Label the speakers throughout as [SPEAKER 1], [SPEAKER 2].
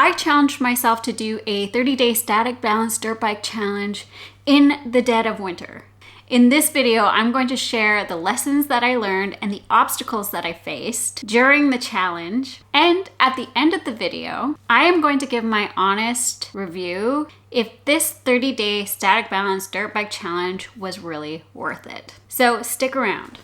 [SPEAKER 1] I challenged myself to do a 30-day static balance dirt bike challenge in the dead of winter. In this video, I'm going to share the lessons that I learned and the obstacles that I faced during the challenge. And at the end of the video, I am going to give my honest review if this 30-day static balance dirt bike challenge was really worth it. So stick around.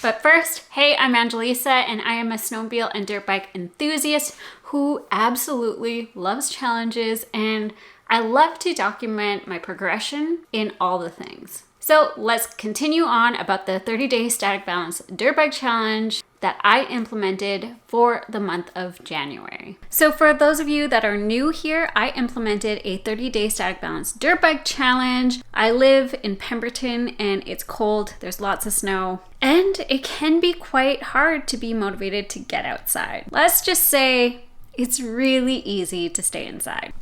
[SPEAKER 1] But first, hey, I'm Angelisa and I am a snowmobile and dirt bike enthusiast who absolutely loves challenges, and I love to document my progression in all the things. So let's continue on about the 30-day static balance dirt bike challenge that I implemented for the month of January. So for those of you that are new here, I implemented a 30-day static balance dirt bike challenge. I live in Pemberton and it's cold, there's lots of snow, and it can be quite hard to be motivated to get outside. Let's just say it's really easy to stay inside.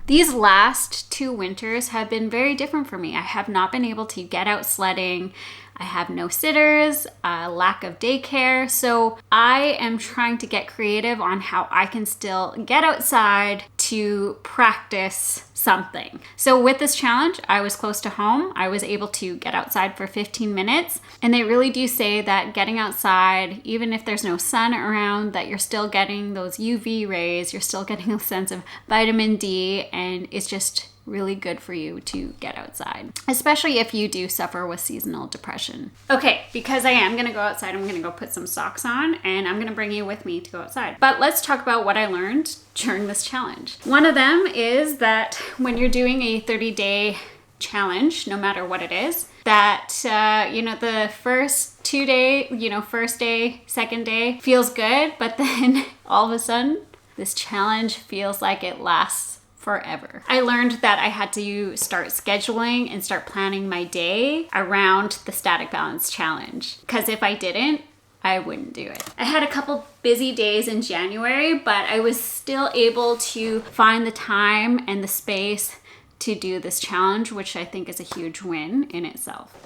[SPEAKER 1] These last 2 winters have been very different for me. I have not been able to get out sledding. I have no sitters, lack of daycare. So I am trying to get creative on how I can still get outside to practice something. So with this challenge, I was close to home. I was able to get outside for 15 minutes. And they really do say that getting outside, even if there's no sun around, that you're still getting those UV rays, you're still getting a sense of vitamin D, and it's just really good for you to get outside, especially if you do suffer with seasonal depression. Okay, because I am gonna go outside, I'm gonna go put some socks on and I'm gonna bring you with me to go outside. But let's talk about what I learned during this challenge. One of them is that when you're doing a 30-day challenge, no matter what it is, that, the first 2 day, first day, second day feels good, but then all of a sudden, this challenge feels like it lasts forever. I learned that I had to start scheduling and start planning my day around the static balance challenge, because if I didn't, I wouldn't do it. I had a couple busy days in January, but I was still able to find the time and the space to do this challenge, which I think is a huge win in itself.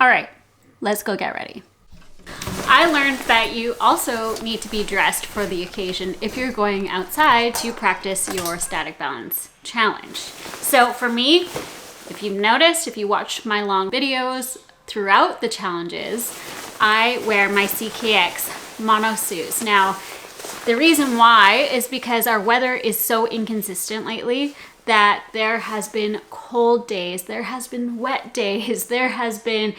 [SPEAKER 1] All right, let's go get ready. I learned that you also need to be dressed for the occasion if you're going outside to practice your static balance challenge. So for me, if you've noticed, if you watch my long videos throughout the challenges, I wear my CKX mono suits. Now, the reason why is because our weather is so inconsistent lately that there has been cold days, there has been wet days, there has been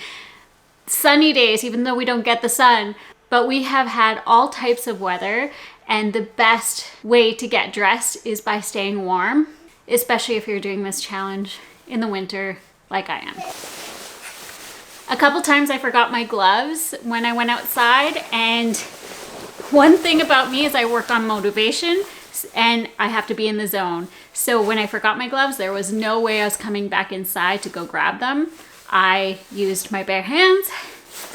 [SPEAKER 1] sunny days, even though we don't get the sun, but we have had all types of weather, and the best way to get dressed is by staying warm, especially if you're doing this challenge in the winter like I am. A couple times I forgot my gloves when I went outside, and one thing about me is I work on motivation and I have to be in the zone. So when I forgot my gloves, there was no way I was coming back inside to go grab them. I used my bare hands.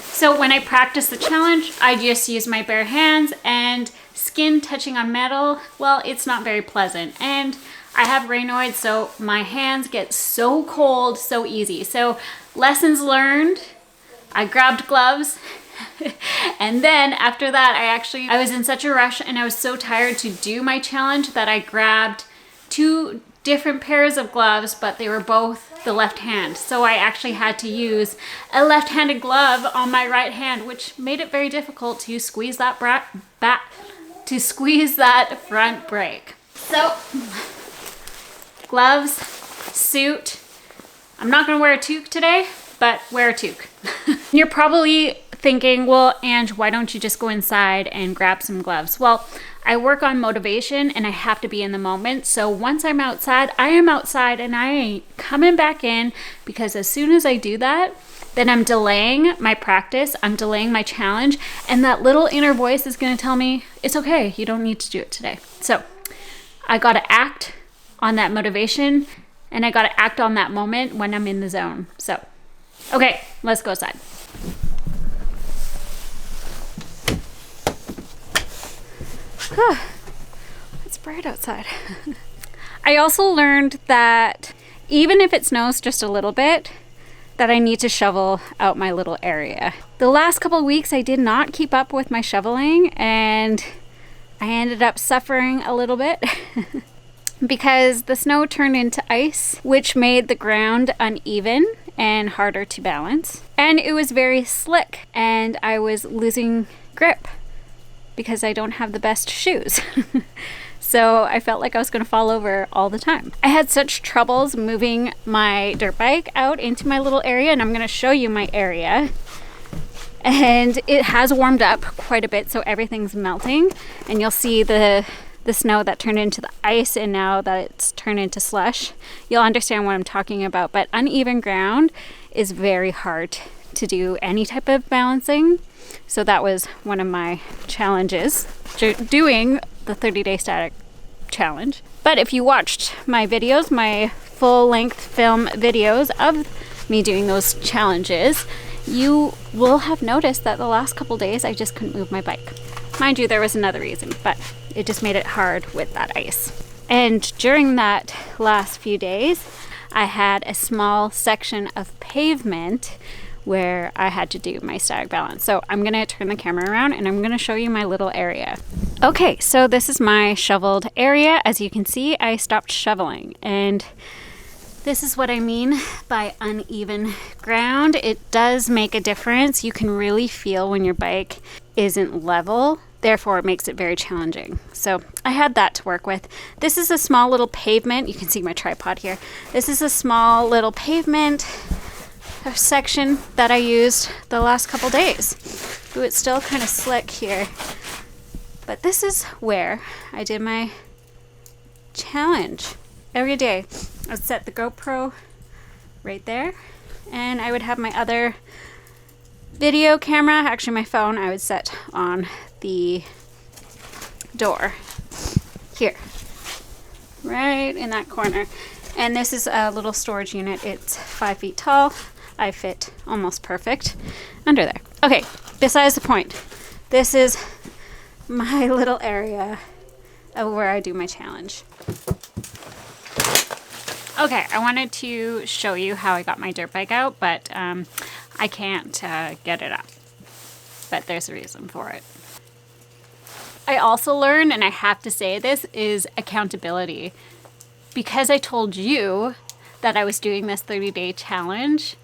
[SPEAKER 1] So when I practice the challenge, I just use my bare hands, and skin touching on metal, well, it's not very pleasant. And I have Raynaud, so my hands get so cold so easy. So lessons learned, I grabbed gloves. And then after that, I was in such a rush and I was so tired to do my challenge that I grabbed 2 different pairs of gloves, but they were both the left hand. So I actually had to use a left-handed glove on my right hand, which made it very difficult to squeeze that front brake. So gloves, suit. I'm not gonna wear a toque today, but wear a toque. You're probably thinking, well, Ange, why don't you just go inside and grab some gloves? Well, I work on motivation and I have to be in the moment. So once I'm outside, I am outside and I ain't coming back in, because as soon as I do that, then I'm delaying my practice, I'm delaying my challenge, and that little inner voice is gonna tell me, it's okay, you don't need to do it today. So I gotta act on that motivation, and I gotta act on that moment when I'm in the zone. So, okay, let's go outside. It's bright outside. I also learned that even if it snows just a little bit, that I need to shovel out my little area. The last couple of weeks I did not keep up with my shoveling, and I ended up suffering a little bit because the snow turned into ice, which made the ground uneven and harder to balance. And it was very slick, and I was losing grip because I don't have the best shoes. So I felt like I was going to fall over all the time. I had such troubles moving my dirt bike out into my little area, and I'm going to show you my area. And it has warmed up quite a bit, so everything's melting, and you'll see the snow that turned into the ice, and now that it's turned into slush, you'll understand what I'm talking about. But uneven ground is very hard to do any type of balancing. So that was one of my challenges doing the 30-day static challenge. But if you watched my videos, my full-length film videos of me doing those challenges, you will have noticed that the last couple days I just couldn't move my bike. Mind you, there was another reason, but it just made it hard with that ice. And during that last few days, I had a small section of pavement where I had to do my static balance. So I'm gonna turn the camera around and I'm gonna show you my little area. Okay, so this is my shoveled area. As you can see, I stopped shoveling, and this is what I mean by uneven ground. It does make a difference. You can really feel when your bike isn't level. Therefore, it makes it very challenging. So I had that to work with. This is a small little pavement. You can see my tripod here. This is a small little pavement section that I used the last couple days. Ooh, it's still kind of slick here. But this is where I did my challenge. Every day I would set the GoPro right there, and I would have my other video camera, actually my phone, I would set on the door here, right in that corner. And this is a little storage unit. It's 5 feet tall. I fit almost perfect under there. Okay, besides the point, this is my little area of where I do my challenge. Okay, I wanted to show you how I got my dirt bike out, but I can't get it up. But there's a reason for it. I also learned, and I have to say this, is accountability. Because I told you that I was doing this 30-day challenge,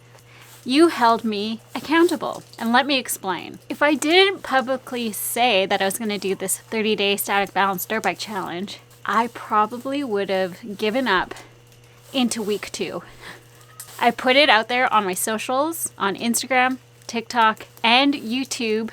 [SPEAKER 1] you held me accountable. And let me explain. If I didn't publicly say that I was going to do this 30-day static balance dirt bike challenge, I probably would have given up into week 2. I put it out there on my socials, on Instagram, TikTok, and YouTube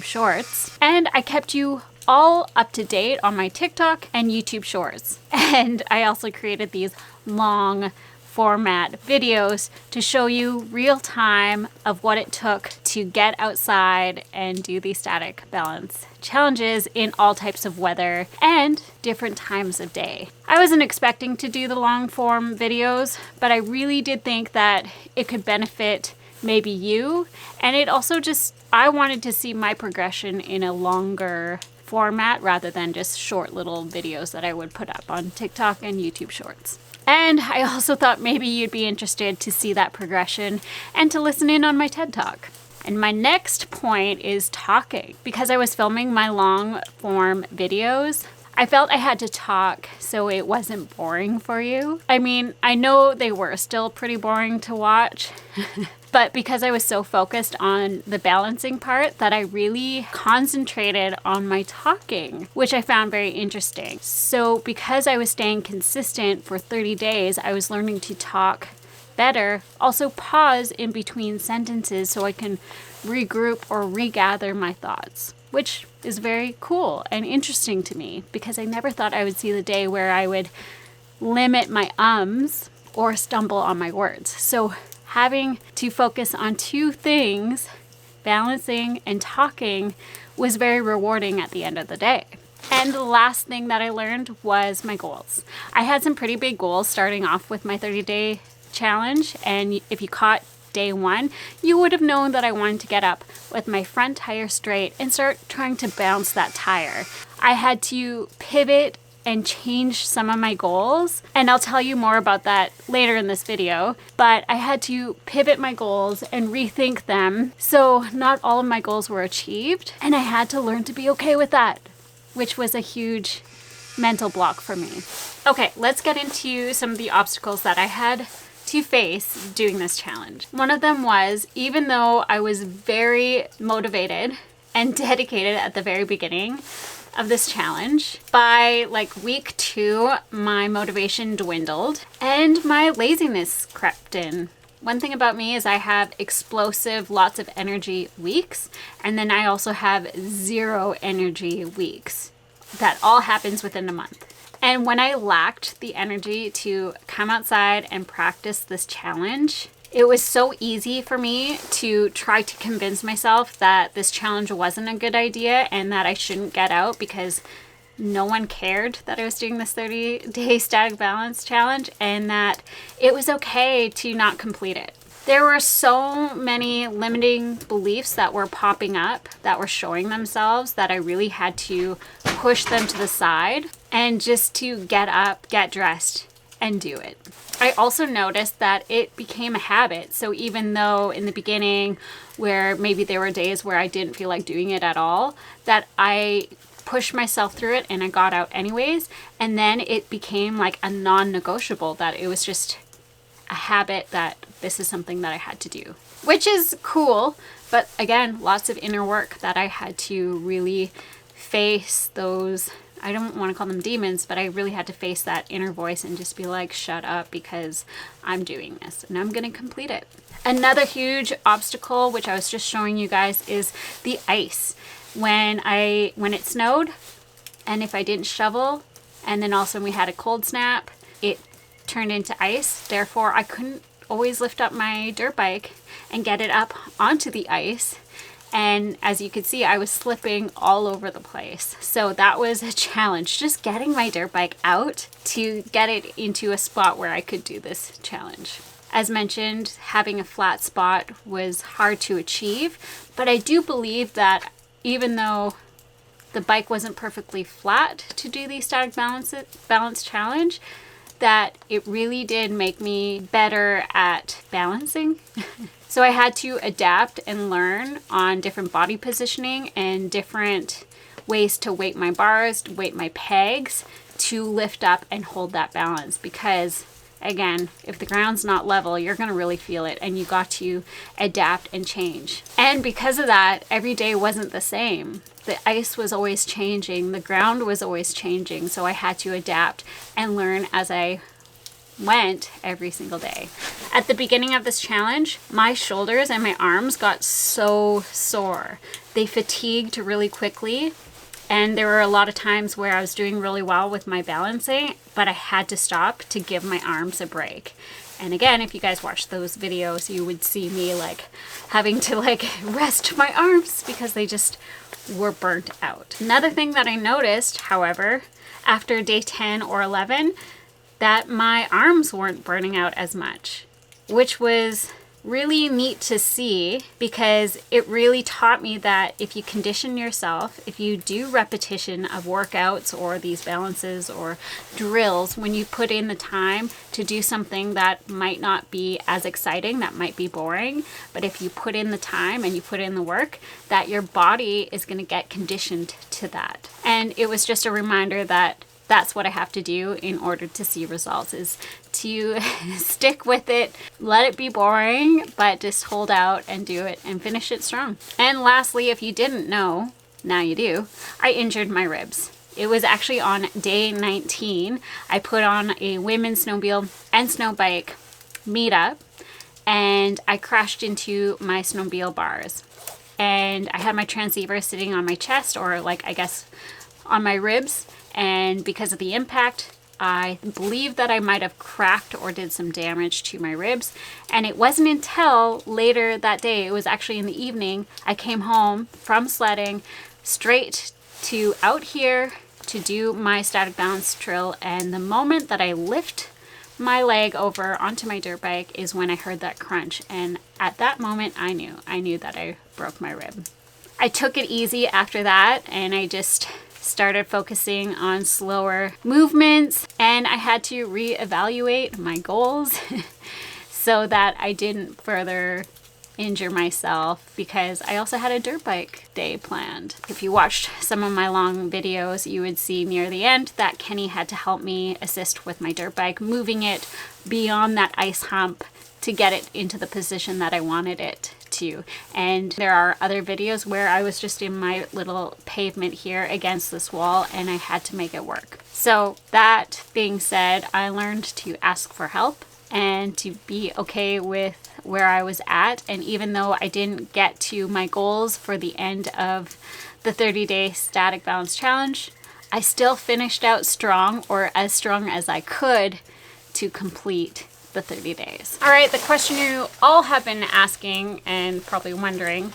[SPEAKER 1] Shorts. And I kept you all up to date on my TikTok and YouTube Shorts. And I also created these long format videos to show you real time of what it took to get outside and do these static balance challenges in all types of weather and different times of day. I wasn't expecting to do the long form videos, but I really did think that it could benefit maybe you. And it also just, I wanted to see my progression in a longer format rather than just short little videos that I would put up on TikTok and YouTube Shorts. And I also thought maybe you'd be interested to see that progression and to listen in on my TED Talk. And my next point is talking. Because I was filming my long form videos, I felt I had to talk so it wasn't boring for you. I mean, I know they were still pretty boring to watch, but because I was so focused on the balancing part that I really concentrated on my talking, which I found very interesting. So because I was staying consistent for 30 days, I was learning to talk better. Also pause in between sentences so I can regroup or regather my thoughts, which is very cool and interesting to me because I never thought I would see the day where I would limit my ums or stumble on my words. So having to focus on 2 things, balancing and talking, was very rewarding at the end of the day. And the last thing that I learned was my goals. I had some pretty big goals starting off with my 30-day challenge, and if you caught day 1, you would have known that I wanted to get up with my front tire straight and start trying to bounce that tire. I had to pivot and change some of my goals, and I'll tell you more about that later in this video, but I had to pivot my goals and rethink them, so not all of my goals were achieved, and I had to learn to be okay with that. which was a huge mental block for me. Okay, let's get into some of the obstacles that I had to face doing this challenge. One of them was, even though I was very motivated and dedicated at the very beginning of this challenge, by like week 2, my motivation dwindled and my laziness crept in. One thing about me is I have explosive, lots of energy weeks, and then I also have 0 energy weeks. That all happens within a month. And when I lacked the energy to come outside and practice this challenge, it was so easy for me to try to convince myself that this challenge wasn't a good idea and that I shouldn't get out because no one cared that I was doing this 30-day static balance challenge and that it was okay to not complete it. There were so many limiting beliefs that were popping up, that were showing themselves, that I really had to push them to the side and just to get up, get dressed, and do it. I also noticed that it became a habit. So even though in the beginning, where maybe there were days where I didn't feel like doing it at all, that I pushed myself through it and I got out anyways. And then it became like a non-negotiable, that it was just a habit that this is something that I had to do, which is cool. But again, lots of inner work that I had to really face those, I don't want to call them demons, but I really had to face that inner voice and just be like, shut up, because I'm doing this and I'm going to complete it. Another huge obstacle, which I was just showing you guys, is the ice. When it snowed, and if I didn't shovel, and then also we had a cold snap, it turned into ice. Therefore, I couldn't always lift up my dirt bike and get it up onto the ice. And as you could see, I was slipping all over the place. So that was a challenge, just getting my dirt bike out to get it into a spot where I could do this challenge. As mentioned, having a flat spot was hard to achieve, but I do believe that even though the bike wasn't perfectly flat to do the static balance challenge, that it really did make me better at balancing. So I had to adapt and learn on different body positioning and different ways to weight my bars, to weight my pegs, to lift up and hold that balance. Because again, if the ground's not level, you're going to really feel it, and you got to adapt and change. And because of that, every day wasn't the same. The ice was always changing, the ground was always changing, so I had to adapt and learn as I went every single day. At the beginning of this challenge, my shoulders and my arms got so sore. They fatigued really quickly, and there were a lot of times where I was doing really well with my balancing, but I had to stop to give my arms a break. And again, if you guys watch those videos, you would see me like having to like rest my arms because they just were burnt out. Another thing that I noticed, however, after day 10 or 11, that my arms weren't burning out as much, which was really neat to see, because it really taught me that if you condition yourself, if you do repetition of workouts or these balances or drills, when you put in the time to do something that might not be as exciting, that might be boring, but if you put in the time and you put in the work, that your body is going to get conditioned to that. And it was just a reminder that that's what I have to do in order to see results, is to stick with it, let it be boring, but just hold out and do it and finish it strong. And lastly, if you didn't know, now you do, I injured my ribs. It was actually on day 19. I put on a women's snowmobile and snow bike meetup, and I crashed into my snowmobile bars. And I had my transceiver sitting on my chest, or like, I guess, on my ribs. And because of the impact, I believe that I might have cracked or did some damage to my ribs. And it wasn't until later that day, it was actually in the evening, I came home from sledding straight to out here to do my static balance drill. And the moment that I lift my leg over onto my dirt bike is when I heard that crunch. And at that moment, I knew that I broke my rib. I took it easy after that, and I just started focusing on slower movements, and I had to reevaluate my goals so that I didn't further injure myself because I also had a dirt bike day planned. If you watched some of my long videos, you would see near the end that Kenny had to help me assist with my dirt bike, moving it beyond that ice hump to get it into the position that I wanted it to. And there are other videos where I was just in my little pavement here against this wall and I had to make it work. So that being said, I learned to ask for help and to be okay with where I was at. And even though I didn't get to my goals for the end of the 30-day static balance challenge, I still finished out strong, or as strong as I could, to complete the 30 days. All right, the question you all have been asking and probably wondering,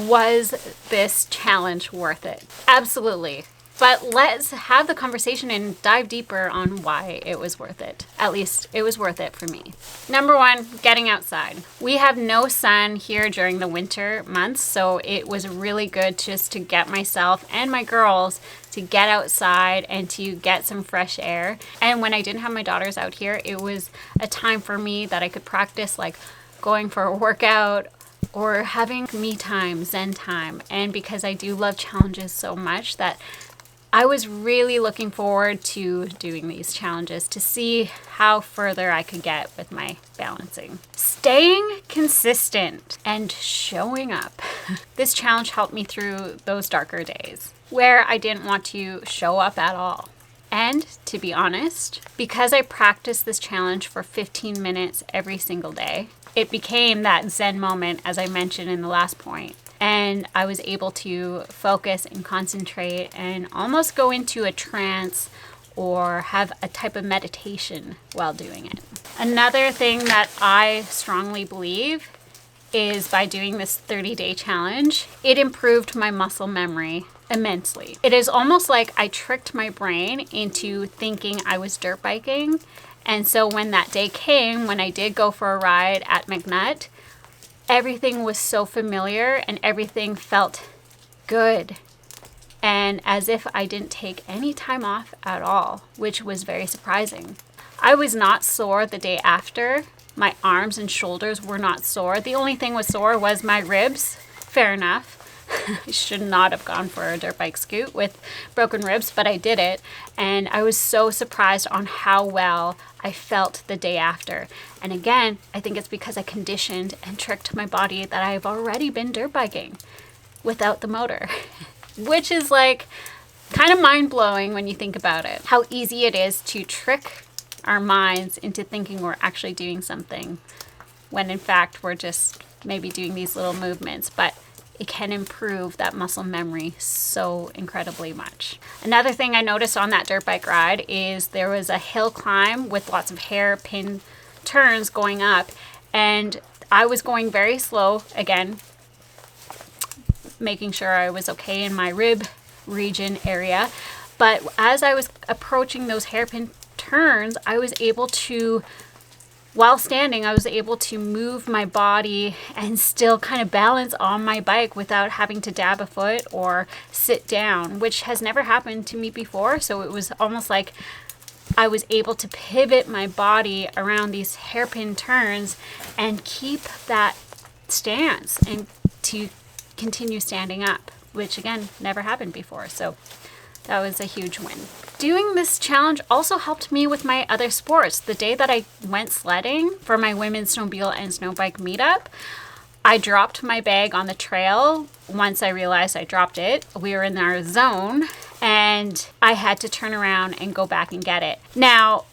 [SPEAKER 1] was this challenge worth it? Absolutely. But let's have the conversation and dive deeper on why it was worth it. At least it was worth it for me. Number one, getting outside. We have no sun here during the winter months, so it was really good just to get myself and my girls to get outside and to get some fresh air. And when I didn't have my daughters out here, it was a time for me that I could practice, like going for a workout or having me time, zen time. And because I do love challenges so much, that I was really looking forward to doing these challenges to see how further I could get with my balancing. Staying consistent and showing up. This challenge helped me through those darker days where I didn't want to show up at all. And to be honest, because I practiced this challenge for 15 minutes every single day, it became that Zen moment, as I mentioned in the last point. And I was able to focus and concentrate and almost go into a trance or have a type of meditation while doing it. Another thing that I strongly believe is by doing this 30-day challenge, it improved my muscle memory immensely. It is almost like I tricked my brain into thinking I was dirt biking. And so when that day came, when I did go for a ride at McNutt, everything was so familiar and everything felt good. And as if I didn't take any time off at all, which was very surprising. I was not sore the day after. My arms and shoulders were not sore. The only thing was sore was my ribs. Fair enough. I should not have gone for a dirt bike scoot with broken ribs, but I did it. And I was so surprised on how well I felt the day after. And again, I think it's because I conditioned and tricked my body that I've already been dirt biking without the motor, which is like kind of mind-blowing when you think about it. How easy it is to trick our minds into thinking we're actually doing something when in fact we're just maybe doing these little movements. But it can improve that muscle memory so incredibly much. Another thing I noticed on that dirt bike ride is there was a hill climb with lots of hairpin turns going up, and I was going very slow, again, making sure I was okay in my rib region area. But as I was approaching those hairpin turns, I was able to, while standing, I was able to move my body and still kind of balance on my bike without having to dab a foot or sit down, which has never happened to me before. So it was almost like I was able to pivot my body around these hairpin turns and keep that stance and to continue standing up, which again, never happened before. So that was a huge win. Doing this challenge also helped me with my other sports. The day that I went sledding for my women's snowmobile and snow bike meetup, I dropped my bag on the trail. Once I realized I dropped it, we were in our zone and I had to turn around and go back and get it. Now,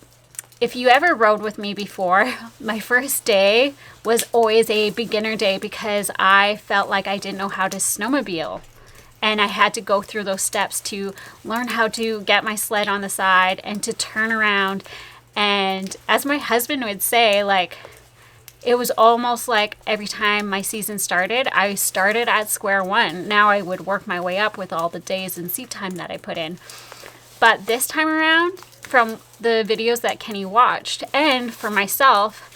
[SPEAKER 1] if you ever rode with me before, my first day was always a beginner day because I felt like I didn't know how to snowmobile. And I had to go through those steps to learn how to get my sled on the side and to turn around. And as my husband would say, like, it was almost like every time my season started, I started at square one. Now I would work my way up with all the days and seat time that I put in. But this time around, from the videos that Kenny watched and for myself,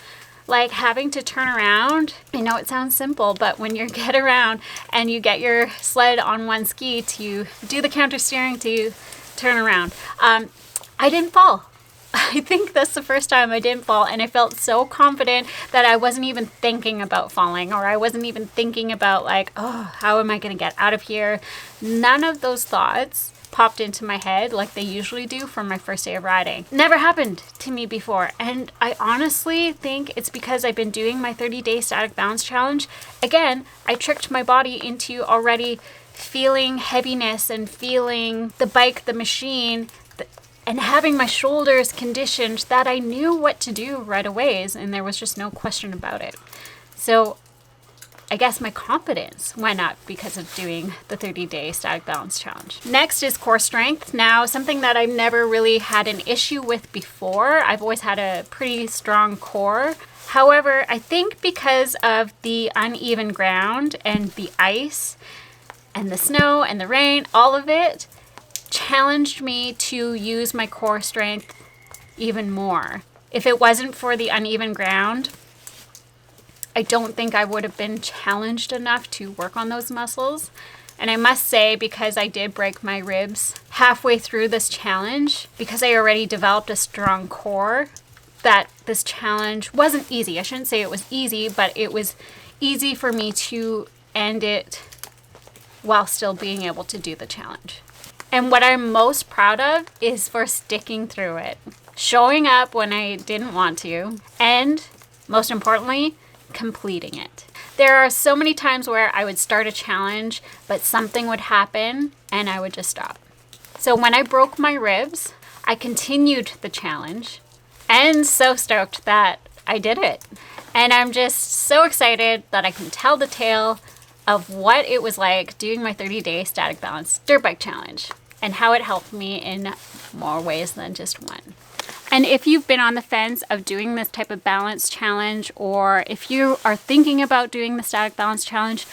[SPEAKER 1] like having to turn around, I know it sounds simple, but when you get around and you get your sled on one ski to do the counter steering to turn around, I didn't fall. I think that's the first time I didn't fall, and I felt so confident that I wasn't even thinking about falling, or I wasn't even thinking about like, oh, how am I going to get out of here? None of those thoughts popped into my head like they usually do from my first day of riding. Never happened to me before, and I honestly think it's because I've been doing my 30-day static balance challenge. Again, I tricked my body into already feeling heaviness and feeling the bike, the machine, and having my shoulders conditioned that I knew what to do right away, and there was just no question about it. So I guess my confidence went up because of doing the 30-day static balance challenge. Next is core strength. Now, something that I've never really had an issue with before. I've always had a pretty strong core. However, I think because of the uneven ground and the ice and the snow and the rain, all of it challenged me to use my core strength even more. If it wasn't for the uneven ground, I don't think I would have been challenged enough to work on those muscles. And I must say, because I did break my ribs halfway through this challenge, because I already developed a strong core, that this challenge wasn't easy. I shouldn't say it was easy, but it was easy for me to end it while still being able to do the challenge. And what I'm most proud of is for sticking through it, showing up when I didn't want to, and most importantly, completing it. There are so many times where I would start a challenge, but something would happen and I would just stop. So when I broke my ribs, I continued the challenge and so stoked that I did it. And I'm just so excited that I can tell the tale of what it was like doing my 30-day static balance dirt bike challenge and how it helped me in more ways than just one. And if you've been on the fence of doing this type of balance challenge, or if you are thinking about doing the static balance challenge,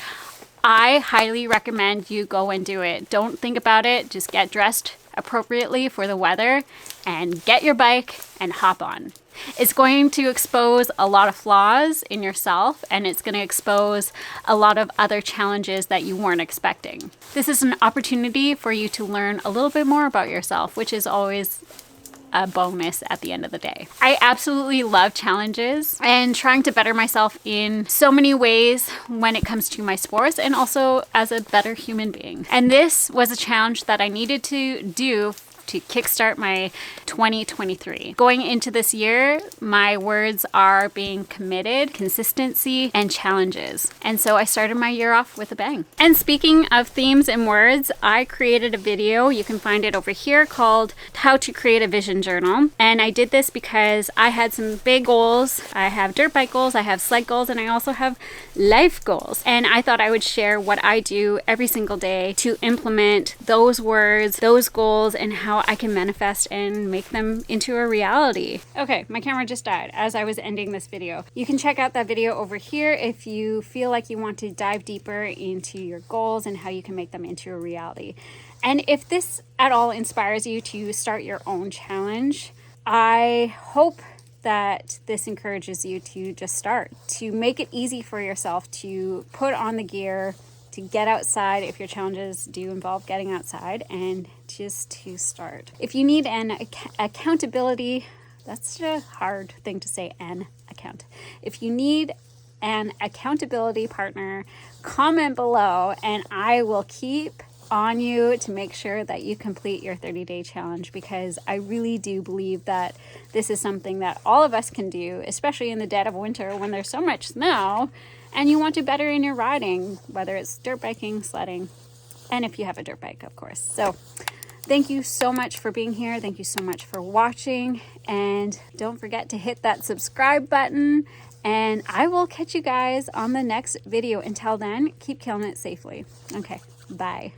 [SPEAKER 1] I highly recommend you go and do it. Don't think about it, just get dressed appropriately for the weather and get your bike and hop on. It's going to expose a lot of flaws in yourself, and it's going to expose a lot of other challenges that you weren't expecting. This is an opportunity for you to learn a little bit more about yourself, which is always a bonus at the end of the day. I absolutely love challenges and trying to better myself in so many ways when it comes to my sports and also as a better human being. And this was a challenge that I needed to do to kickstart my 2023. Going into this year, my words are being committed, consistency, and challenges. And so I started my year off with a bang. And speaking of themes and words, I created a video, you can find it over here, called How to Create a Vision Journal. And I did this because I had some big goals. I have dirt bike goals, I have sled goals, and I also have life goals. And I thought I would share what I do every single day to implement those words, those goals, and how I can manifest and make them into a reality. Okay, my camera just died as I was ending this video. You can check out that video over here if you feel like you want to dive deeper into your goals and how you can make them into a reality. And if this at all inspires you to start your own challenge, I hope that this encourages you to just start, to make it easy for yourself to put on the gear, to get outside if your challenges do involve getting outside, and just to start. If you need an accountability, that's such a hard thing to say, If you need an accountability partner, comment below and I will keep on you to make sure that you complete your 30-day challenge, because I really do believe that this is something that all of us can do, especially in the dead of winter when there's so much snow and you want to better in your riding, whether it's dirt biking, sledding, and if you have a dirt bike, of course. So thank you so much for being here. Thank you so much for watching. And don't forget to hit that subscribe button. And I will catch you guys on the next video. Until then, keep killing it safely. Okay, bye.